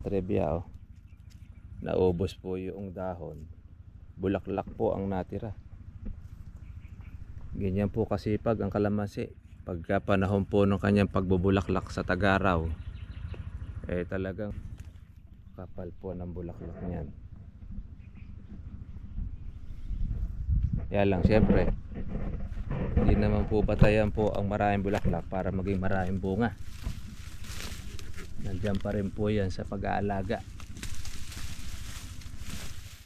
katribya, oh. Naubos po yung dahon. Bulaklak po ang natira. Ganyan po kasipag ang kalamansi. Pagka panahon po ng kanyang pagbubulaklak sa tag-araw, talagang kapal po ng bulaklak niyan. Kaya lang syempre, hindi naman po batayan po ang maraming bulaklak para maging maraming bunga. Nandiyan pa rin po yan sa pag-aalaga.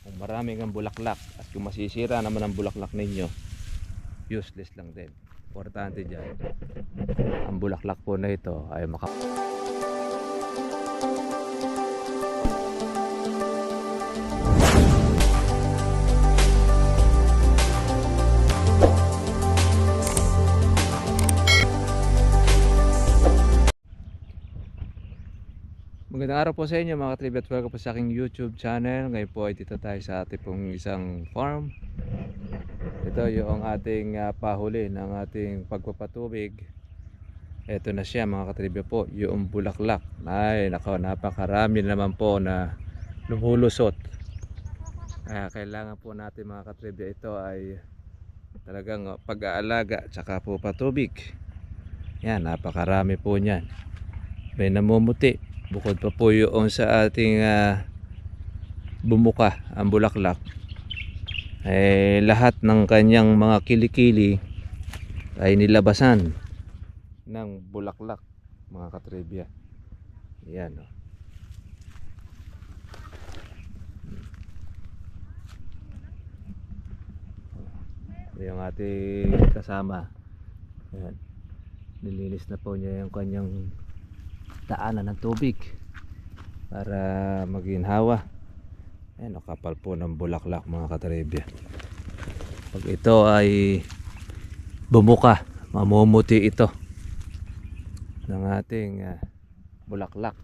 Kung maraming ang bulaklak at kung masisira naman ang bulaklak ninyo, useless lang din. Importante dyan, ang bulaklak po na ito ay Magandang araw po sa inyo mga katribya at welcome po sa aking YouTube channel. Ngayon po ay dito tayo sa ating pong isang farm. Ito yung ating pahuli ng ating pagpapatubig. Ito na siya mga katribya po, yung bulaklak. Ay nako, napakarami naman po na lumulusot. Kaya kailangan po natin mga katribya, ito ay talagang pag-aalaga at saka po patubig. Yan, napakarami po niyan. May namumuti. Bukod pa po yung sa ating bumuka ang bulaklak, lahat ng kanyang mga kilikili ay nilabasan ng bulaklak mga katribya. Yan, oh. Yung ating kasama, yan, nilinis na po niya yung kanyang daanan ng tubig para maginhawa. Ayan, kapal po ng bulaklak mga katribya. Pag ito ay bumuka, mamumuti ito ng ating bulaklak.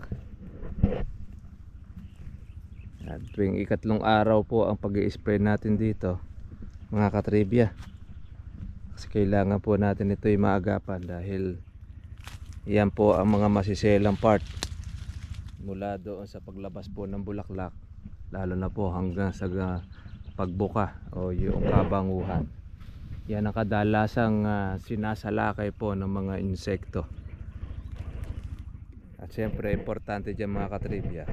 At tuwing ikatlong araw po ang pag-i-spray natin dito mga katribya, kasi kailangan po natin ito ay maagapan dahil yan po ang mga masiselang part mula doon sa paglabas po ng bulaklak, lalo na po hanggang sa pagbuka o yung kabanguhan. Yan ang kadalasang sinasalakay po ng mga insekto. At syempre importante dyan mga katribya,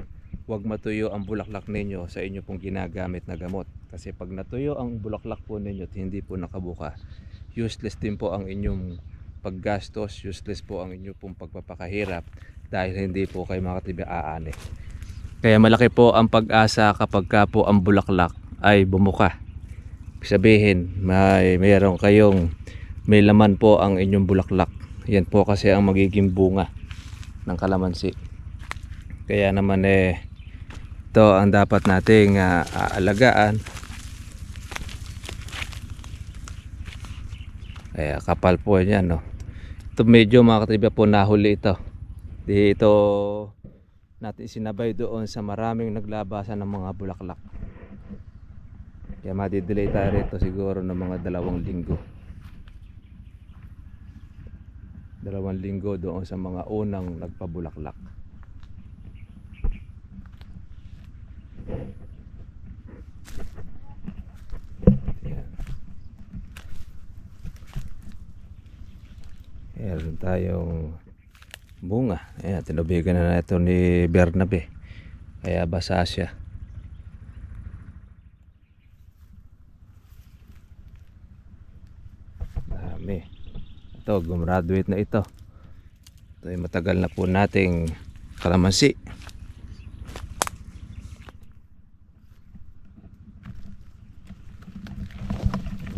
huwag matuyo ang bulaklak ninyo sa inyo pong ginagamit na gamot. Kasi pag natuyo ang bulaklak po ninyo at hindi po nakabuka, useless din po ang inyong paggastos, useless po ang inyo pong pagpapakahirap dahil hindi po kayo mga katribya aani. Kaya malaki po ang pag-asa kapag ka po ang bulaklak ay bumuka. Sabihin, mayroon kayong may laman po ang inyong bulaklak. Yan po kasi ang magiging bunga ng kalamansi. Kaya naman ito ang dapat nating aalagaan. Kaya kapal po yan, no? Ito medyo mga katribya po nahuli ito. Dito natin sinabay doon sa maraming naglabasan ng mga bulaklak. Kaya madidelay tayo rito siguro ng mga 2 linggo. 2 linggo doon sa mga unang nagpabulaklak. Meron tayong bunga. Ayan, tinubigan na ito ni Bernabe, kaya basa siya. Dami. Ito, gumraduate na ito. Ito ay matagal na po nating kalamansi.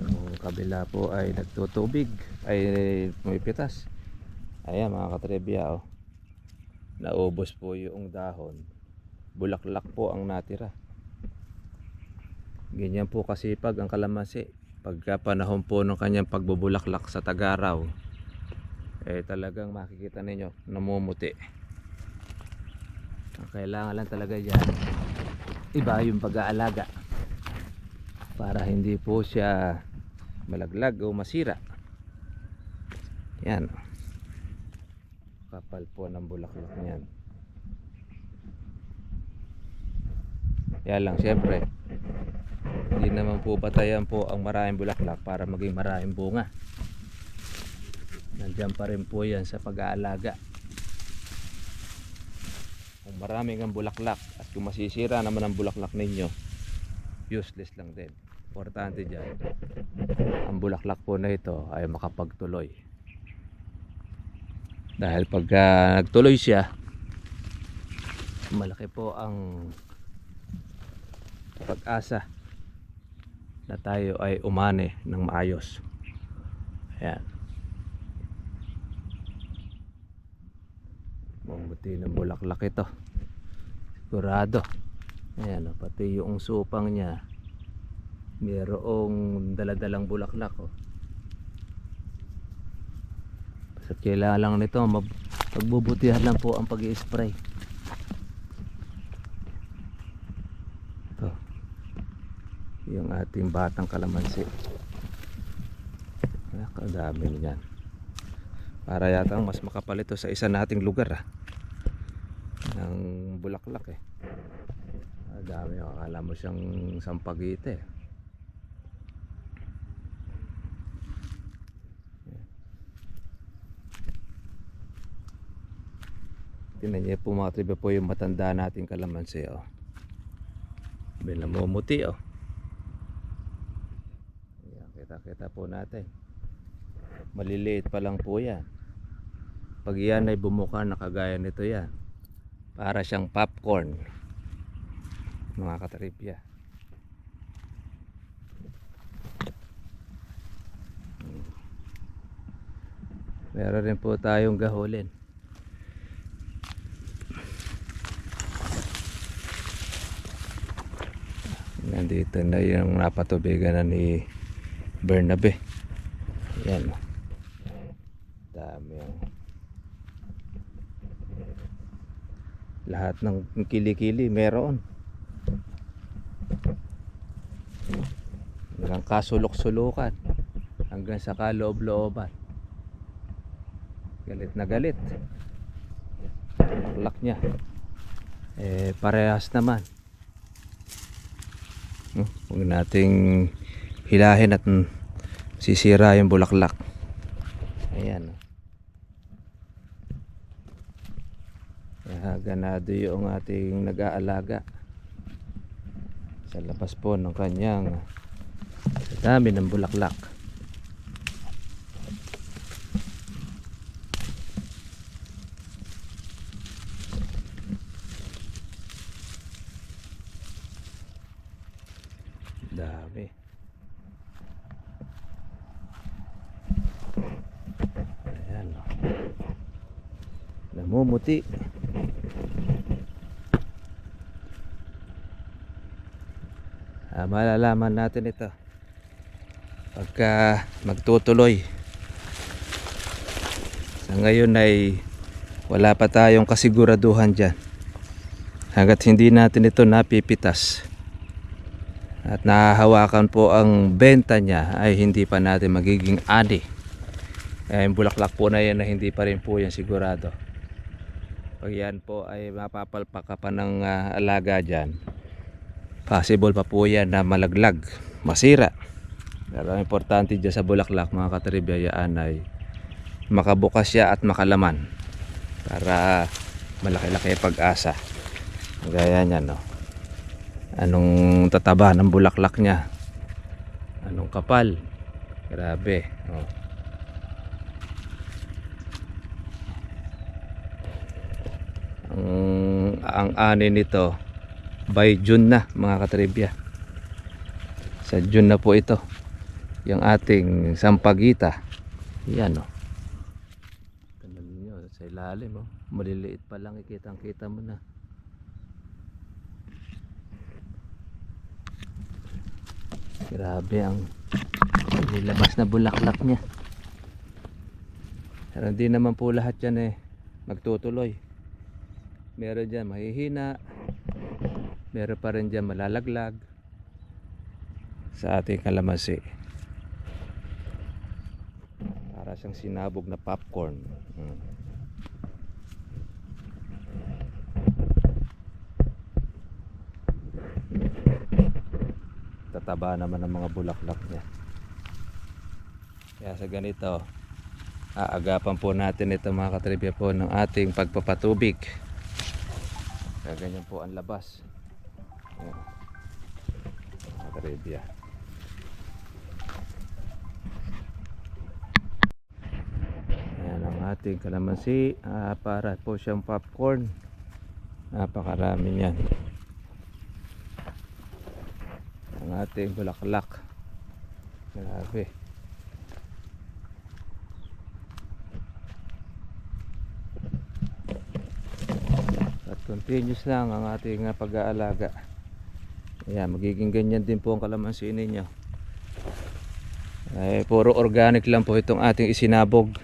Yung kabila po ay nagtutubig, ay pumipitas. Ayan mga katribya, oh. Naubos po yung dahon. Bulaklak po ang natira. Ganyan po kasipag ang kalamansi. Pagka panahon po ng kanyang pagbubulaklak sa tag-araw, talagang makikita ninyo namumuti. Ang kailangan lang talaga dyan, iba yung pag-aalaga para hindi po siya malaglag o masira. Yan, kapal po ng bulaklak niyan. Kaya lang syempre, hindi naman po batayan po ang maraming bulaklak para maging maraming bunga. Nandiyan pa rin po yan sa pag-aalaga. Kung maraming ang bulaklak at kung masisira naman ang bulaklak ninyo, useless lang din. Importante dyan, ang bulaklak po na ito ay makapagtuloy. Dahil pag nagtuloy siya, malaki po ang pag-asa na tayo ay umani ng maayos. Ayan. Mabuti ng bulaklak ito. Sigurado. Ayan, pati yung supang niya mayroong daladalang bulaklak, oh. Basta kailangan lang nito magbubutihan lang po ang pag-i-spray. Ito yung ating batang kalamansi. Nakadami niyan. Para yata mas makapal ito sa isa nating lugar, ng bulaklak, dami. Akala mo siyang sampagite. Tingnan niyo po mga tribe po yung matanda nating kalamansi, oh. Namumuti, oh. Ayan, kita po natin. Maliliit pa lang po yan. Pag yan ay bumuka na kagaya nito yan, para siyang popcorn, mga katripya. Meron rin po tayong gahulin. Nandito na yung napatubigan na ni Bernabe. Yan. Dami yung lahat ng kilikili meron. Hanggang kasulok-sulukan, hanggang sa kaloob-looban. Galit na galit. Bulaklak niya parehas naman. Huwag nating hilahin at sisira yung bulaklak. Ayan. Kaya ganado yung ating nag-aalaga sa labas po ng kanyang dami ng bulaklak. Dami. Ayan, oh. Namumuti. Malalaman natin ito pagka magtutuloy. Sa ngayon ay wala pa tayong kasiguraduhan dyan. Hanggat hindi natin ito napipitas at nahahawakan po ang benta niya, ay hindi pa natin magiging ani. Yung bulaklak po na yan na hindi pa rin po yan sigurado. Pag yan po ay mapapalpak ka pa ng alaga dyan, possible pa po yan na malaglag, masira. Pero ang importante dyan sa bulaklak, mga katribyayaan, ay makabukas siya at makalaman para malaki-laki pag-asa. Gaya niyan, no? Anong tataba ng bulaklak niya, anong kapal, grabe, oh. Ang ani nito by June na, mga katribya. Sa June na po ito yung ating sampagita. Yan, oh. Tingnan niyo sa ilalim, oh. Maliliit pa lang, ikitang-kita mo na. Grabe ang nilabas na bulaklak niya. Pero hindi naman po lahat yan magtutuloy. Meron dyan mahihina, meron pa rin dyan malalaglag sa ating kalamansi. Para siyang sinabog na popcorn. taba naman ng mga bulaklak niya. Kaya sa ganito, aagapan po natin ito mga katribya po ng ating pagpapatubig. Kaya ganyan po ang labas. Ayan, mga katribya. Ayan ang ating kalamansi. Para po siyang popcorn. Napakarami niyan. Ang ating bulaklak. Grabe. At continuous lang ang ating pag-aalaga. Ayan, magiging ganyan din po ang kalamansi ninyo. Puro organic lang po itong ating isinabog.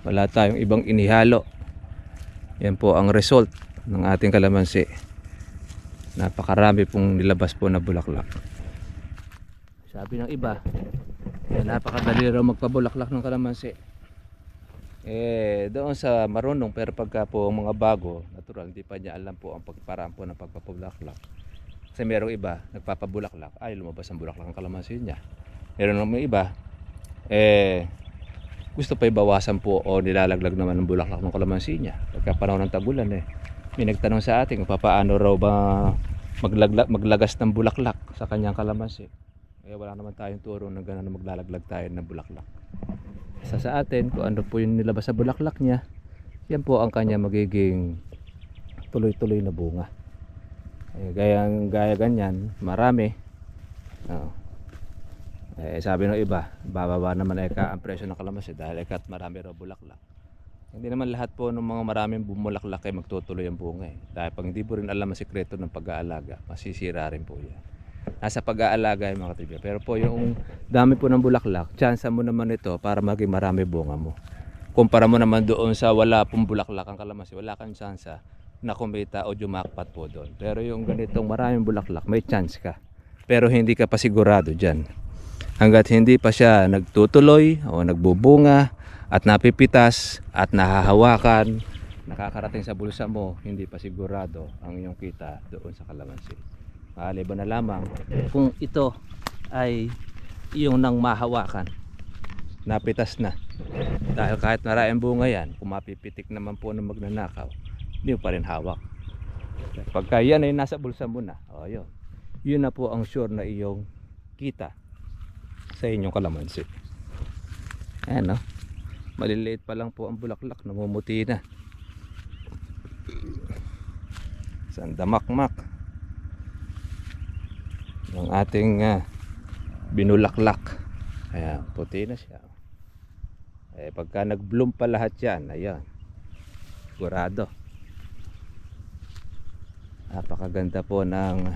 Wala tayong ibang inihalo. Yan po ang result ng ating kalamansi. Napakarami pong nilabas po na bulaklak. Sabi ng iba, napakadali raw magpabulaklak ng kalamansi. Doon sa marunong, pero pagka po mga bago, natural, hindi pa niya alam po ang pagparaan po ng pagpapabulaklak. Kasi merong iba, nagpapabulaklak, ay lumabas ang bulaklak ng kalamansi niya. Meron naman iba, gusto pa ibawasan po o nilalaglag naman ng bulaklak ng kalamansi niya. Pagka panahon ng tagulan, may nagtanong sa atin, paano raw ba maglagas ng bulaklak sa kanyang kalamansi. Wala naman tayong turo na gano'n na maglalaglag tayo ng bulaklak. Sa atin, kung ano po yung nilabas sa bulaklak niya, yan po ang kanya magiging tuloy-tuloy na bunga. Gaya ganyan, marami. Sabi ng iba, bababa naman ang presyo ng kalamansi dahil kat marami raw bulaklak. Hindi naman lahat po ng mga maraming bumulaklak ay magtutuloy ang bunga. Dahil pag hindi po rin alam ang sikreto ng pag-aalaga, masisira rin po yan. Nasa pag-aalaga yung mga katribya. Pero po yung dami po ng bulaklak, tsansa mo naman ito para maging marami bunga mo. Kumpara mo naman doon sa wala pong bulaklak ang kalamansi, wala kang tsansa na kumita o jumakpat po doon. Pero yung ganitong maraming bulaklak, may chance ka. Pero hindi ka pa sigurado dyan. Hanggat hindi pa siya nagtutuloy o nagbubunga at napipitas at nahahawakan, nakakarating sa bulsa mo, hindi pa sigurado ang iyong kita doon sa kalamansi. Maliban na lamang kung ito ay iyong nang mahawakan, napitas na. Dahil kahit maraming bunga yan, kung mapipitik naman po ng magnanakaw, hindi mo pa rin hawak. Pagka yan ay nasa bulsa mo na, yun na po ang sure na iyong kita sa inyong kalamansi. Ayan, maliliit pa lang po ang bulaklak, namumuti na. Sandamakmak ng ating binulaklak. Ayan, puti na siya. Pagka nag-bloom pa lahat yan, ayan, sigurado. Napakaganda po ng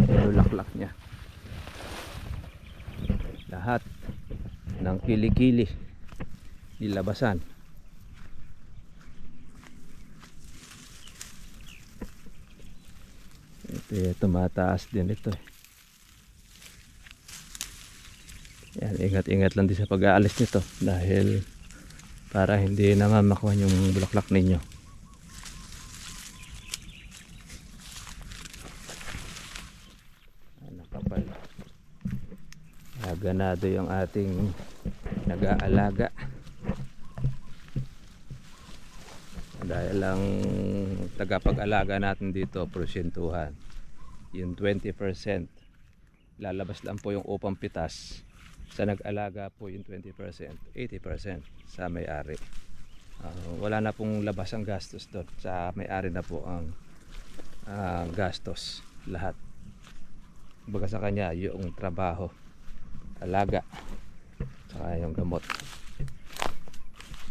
binulaklak niya. Lahat ng kilikili nilabasan. Tumataas din ito. Yan, ingat-ingat lang din sa pag-aalis nito dahil para hindi namamakwan yung bulaklak ninyo. Nakapal. Ganado yung ating nag-aalaga. Dahil lang tagapag-alaga natin dito, porsyentuhan. Yung 20%. Lalabas lang po yung upang pitas. Sa nag-alaga po yung 20%, 80% sa may-ari. Wala na pong labas ang gastos doon. Sa may-ari na po ang gastos lahat. Baga sa kanya yung trabaho, alaga, saka yung gamot.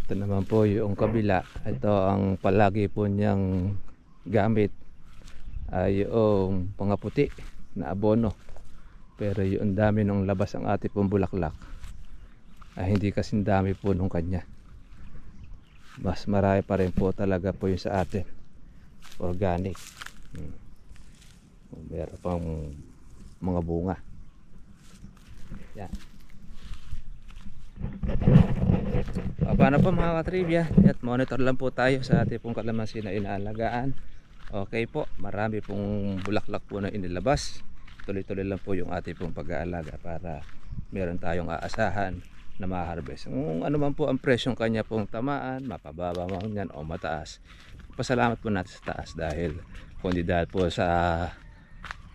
Ito naman po yung kabila. Ito ang palagi po niyang gamit ay yung pangaputi na abono. Pero yung dami nung labas ang ating pong bulaklak ay hindi kasing dami po nung kanya. Mas marami pa rin po talaga po yung sa atin, organic. Meron pang mga bunga. Yan. Paano po mga katribya? At monitor lang po tayo sa ating pong kalamansi na inaalagaan. Okay po, marami pong bulaklak po na inilabas. tuloy-tuloy lang po yung ating pong pag-aalaga para meron tayong aasahan na ma-harvest. Kung ano man po ang presyong kanya pong tamaan, mapababa man yan o mataas, pasalamat po natin sa taas dahil kung di dahil po sa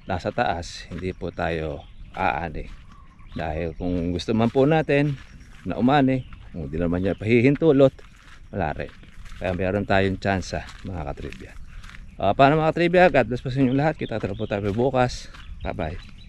nasa taas, hindi po tayo aani. Dahil kung gusto man po natin na umani, kung di naman niya pahihintulot, wala rin. Kaya meron tayong tsansa mga katribya. Paano mga katribya? God bless po sa inyo lahat. Kita po tayo bukas. Bye bye.